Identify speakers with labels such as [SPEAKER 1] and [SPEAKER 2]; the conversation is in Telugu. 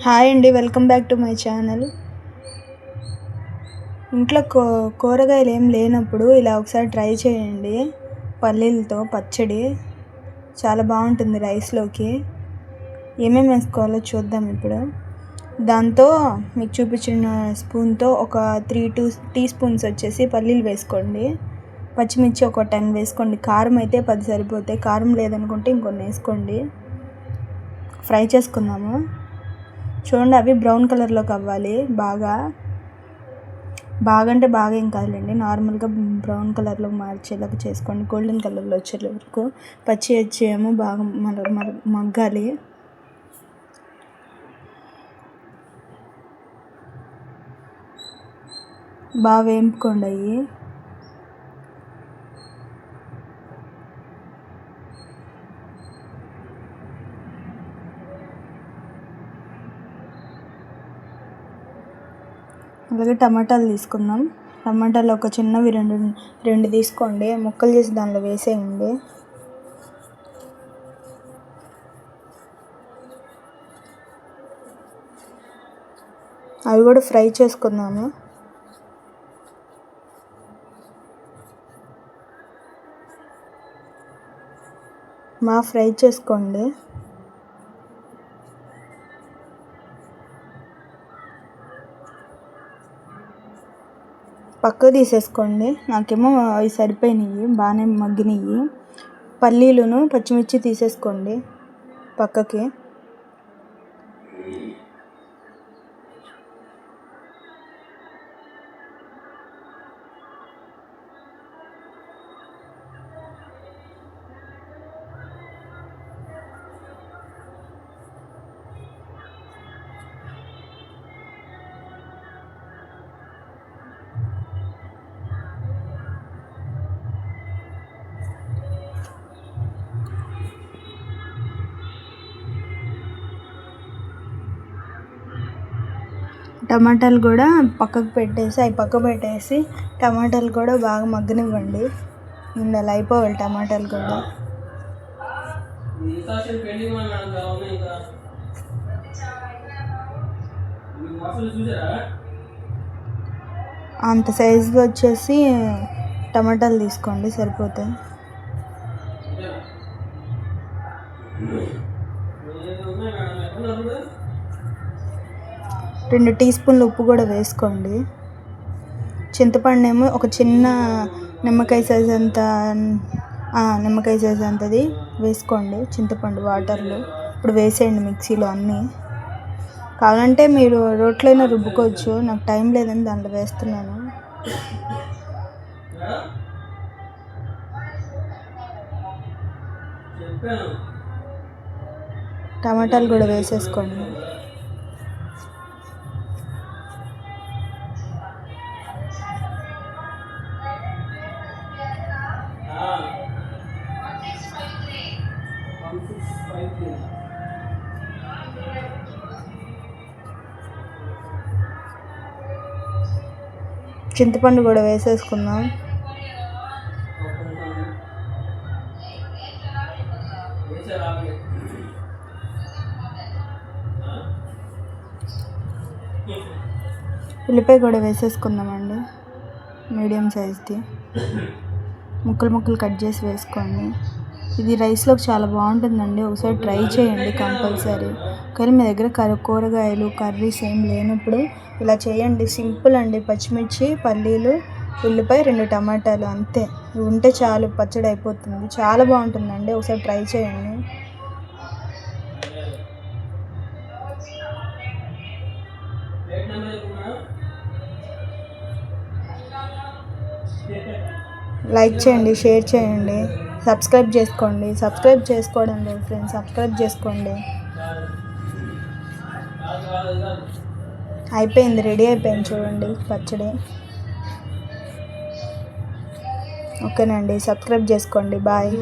[SPEAKER 1] హాయ్ అండి, welcome back to my channel. ఇంట్లో కూరగాయలు ఏం లేనప్పుడు ఇలా ఒకసారి ట్రై చేయండి. పల్లీలతో పచ్చడి చాలా బాగుంటుంది రైస్లోకి. ఏమేమి వేసుకోవాలో చూద్దాం ఇప్పుడు. దాంతో మీకు చూపించిన స్పూన్తో ఒక 3 టీ స్పూన్స్ వచ్చేసి పల్లీలు వేసుకోండి. పచ్చిమిర్చి ఒక 10 వేసుకోండి. కారం అయితే 10 సరిపోతాయి. కారం లేదనుకుంటే ఇంకొన్ని వేసుకోండి. ఫ్రై చేసుకుందాము. చూడండి, అవి బ్రౌన్ కలర్లోకి అవ్వాలి. బాగా అంటే బాగా ఏం కాదులేండి, నార్మల్గా బ్రౌన్ కలర్లో మార్చేలాగా చేసుకోండి. గోల్డెన్ కలర్లో వచ్చే వరకు. పచ్చి వచ్చేమో బాగా మగ్గాలి. బాగా వేపుకోండి అవి. అలాగే టమాటాలు తీసుకుందాం. టమాటాలు ఒక చిన్నవి రెండు తీసుకోండి. ముక్కలు చేసి దానిలో వేసేయండి. అవి కూడా ఫ్రై చేసుకుందాము. బాగా ఫ్రై చేసుకోండి. పక్కకు తీసేసుకోండి. నాకేమో అవి సరిపోయినాయి, బాగానే మగ్గినాయి. పల్లీలును పచ్చిమిర్చి తీసేసుకోండి పక్కకి. టమాటాలు కూడా పక్కకు పెట్టేసి టమాటాలు కూడా బాగా మగ్గనివ్వండి. అలా అయిపోవాలి టమాటాలు కూడా. అంత సైజుగా వచ్చేసి టమాటాలు తీసుకోండి, సరిపోతాయి. రెండు టీ స్పూన్లు ఉప్పు కూడా వేసుకోండి. చింతపండు ఏమో ఒక చిన్న నిమ్మకాయ సైజ్ అంతది వేసుకోండి. చింతపండు వాటర్లో ఇప్పుడు వేసేయండి మిక్సీలో అన్నీ. కావాలంటే మీరు రోట్లోనే రుబ్బుకోవచ్చు. నాకు టైం లేదని దాంట్లో వేస్తున్నాను. టమాటాలు కూడా వేసేసుకోండి. చింతపండు కూడా వేసేసుకుందాం. ఉల్లిపాయ కూడా వేసేసుకుందామండి, మీడియం సైజ్ది. ముక్కలు కట్ చేసి వేసుకోండి. ఇది రైస్లోకి చాలా బాగుంటుందండి. ఒకసారి ట్రై చేయండి కంపల్సరీ. కానీ మీ దగ్గర కూరగాయలు కర్రీస్ ఏం లేనప్పుడు ఇలా చేయండి. సింపుల్ అండి. పచ్చిమిర్చి, పల్లీలు, ఉల్లిపాయ, 2 టమాటాలు అంతే. ఇవి ఉంటే చాలు, పచ్చడి అయిపోతుంది. చాలా బాగుంటుందండి. ఒకసారి ట్రై చేయండి. లైక్ చేయండి, షేర్ చేయండి, సబ్స్క్రైబ్ చేసుకోండి. సబ్స్క్రైబ్ చేసుకోవడం లేదు ఫ్రెండ్స్, సబ్స్క్రైబ్ చేసుకోండి. అయిపోయింది, రెడీ అయిపోయింది చూడండి పచ్చడి. ఓకేనండి, సబ్స్క్రైబ్ చేసుకోండి. బాయ్.